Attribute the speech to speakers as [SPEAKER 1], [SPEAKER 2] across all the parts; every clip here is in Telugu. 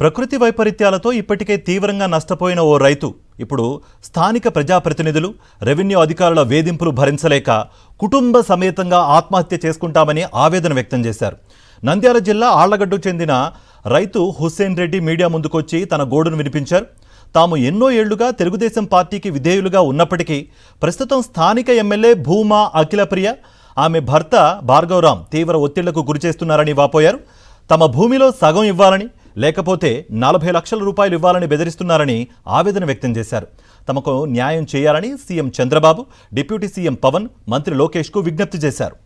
[SPEAKER 1] ప్రకృతి వైపరీత్యాలతో ఇప్పటికే తీవ్రంగా నష్టపోయిన ఓ రైతు ఇప్పుడు స్థానిక ప్రజాప్రతినిధులు, రెవెన్యూ అధికారుల వేధింపులు భరించలేక కుటుంబ సమేతంగా ఆత్మహత్య చేసుకుంటామని ఆవేదన వ్యక్తం చేశారు. నంద్యాల జిల్లా ఆళ్లగడ్డకు చెందిన రైతు హుస్సేన్ రెడ్డి మీడియా ముందుకొచ్చి తన గోడును వినిపించారు. తాము ఎన్నో ఏళ్లుగా తెలుగుదేశం పార్టీకి విధేయులుగా ఉన్నప్పటికీ ప్రస్తుతం స్థానిక ఎమ్మెల్యే భూమా అఖిలప్రియ, ఆమె భర్త భార్గవరాం తీవ్ర ఒత్తిళ్లకు గురిచేస్తున్నారని వాపోయారు. తమ భూమిలో సగం ఇవ్వాలని, లేకపోతే 40 లక్షల రూపాయలు ఇవ్వాలని బెదిరిస్తున్నారని ఆవేదన వ్యక్తం చేశారు. తమకు న్యాయం చేయాలని CM Chandrababu, deputy CM Pavan, మంత్రి లోకేష్కు విజ్ఞప్తి చేశారు.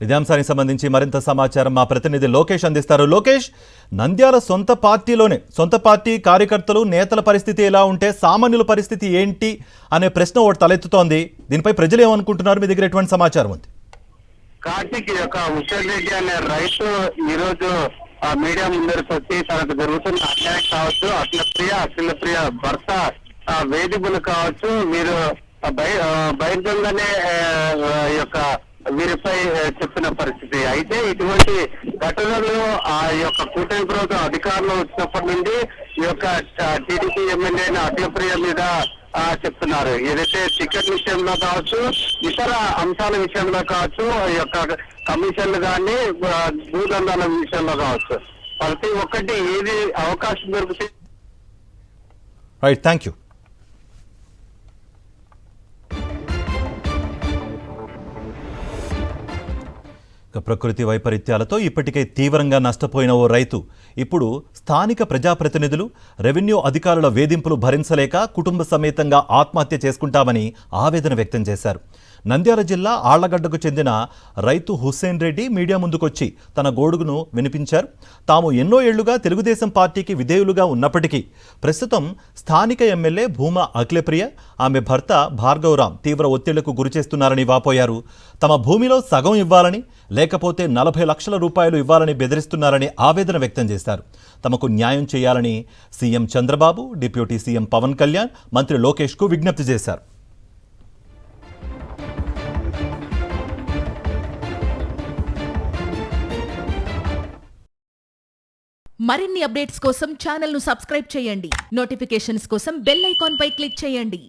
[SPEAKER 1] ఇదే అంశానికి సంబంధించి మరింత సమాచారం మా ప్రతినిధి లోకేష్ అందిస్తారు. లోకేష్, నంద్యాల సొంత పార్టీ కార్యకర్తలు, నేతల పరిస్థితి ఎలా ఉంటే సామాన్యుల పరిస్థితి ఏంటి అనే ప్రశ్న ఒకటి తలెత్తుతోంది. దీనిపై ప్రజలు ఏమనుకుంటున్నారు? మీ దగ్గర ఎటువంటి సమాచారం ఉంది?
[SPEAKER 2] కార్తీక్ యొక్క హుస్సేన్ రెడ్డి అనే రైతు ఈ రోజు మీడియా ముందరికి వచ్చి తనకు జరుగుతున్న అన్యాయం కావచ్చు, అఖిలప్రియ భర్త వేధింపులు కావచ్చు, వీరు బహిర్గంగానే యొక్క వీరిపై చెప్పిన పరిస్థితి. అయితే ఇటువంటి ఘటనలు ఆ యొక్క కూటమి ప్రభుత్వం అధికారంలో వచ్చినప్పటి నుండి ఈ యొక్క టీడీపీ ఎమ్మెల్యే అఖిలప్రియ మీద చెప్తున్నారు. ఏదైతే టికెట్ విషయంలో కావచ్చు, ఇతర అంశాల విషయంలో కావచ్చు, ఈ యొక్క కమిషన్లు కానీ భూదందాల విషయంలో కావచ్చు, ప్రతి ఒక్కటి ఏది అవకాశం దొరికితే.
[SPEAKER 1] Right, thank you. ప్రకృతి వైపరీత్యాలతో ఇప్పటికే తీవ్రంగా నష్టపోయిన ఓ రైతు ఇప్పుడు స్థానిక ప్రజాప్రతినిధులు, రెవెన్యూ అధికారుల వేధింపులు భరించలేక కుటుంబ సమేతంగా ఆత్మహత్య చేసుకుంటామని ఆవేదన వ్యక్తం చేశారు. నంద్యాల జిల్లా ఆళ్లగడ్డకు చెందిన రైతు హుస్సేన్ రెడ్డి మీడియా ముందుకొచ్చి తన గోడును వినిపించారు. తాము ఎన్నో ఏళ్లుగా తెలుగుదేశం పార్టీకి విధేయులుగా ఉన్నప్పటికీ ప్రస్తుతం స్థానిక ఎమ్మెల్యే భూమా అఖిలప్రియ, ఆమె భర్త భార్గవరాం తీవ్ర ఒత్తిళ్లకు గురిచేస్తున్నారని వాపోయారు. తమ భూమిలో సగం ఇవ్వాలని, లేకపోతే 40 లక్షల రూపాయలు ఇవ్వాలని బెదిరిస్తున్నారని ఆవేదన వ్యక్తం చేశారు. తమకు న్యాయం చేయాలని CM Chandrababu, deputy CM Pavan Kalyan, మంత్రి లోకేష్కు విజ్ఞప్తి చేశారు.
[SPEAKER 3] మరిన్ని అప్డేట్స్ కోసం ఛానల్ను సబ్స్క్రైబ్ చేయండి. నోటిఫికేషన్స్ కోసం బెల్ ఐకాన్ పై క్లిక్ చేయండి.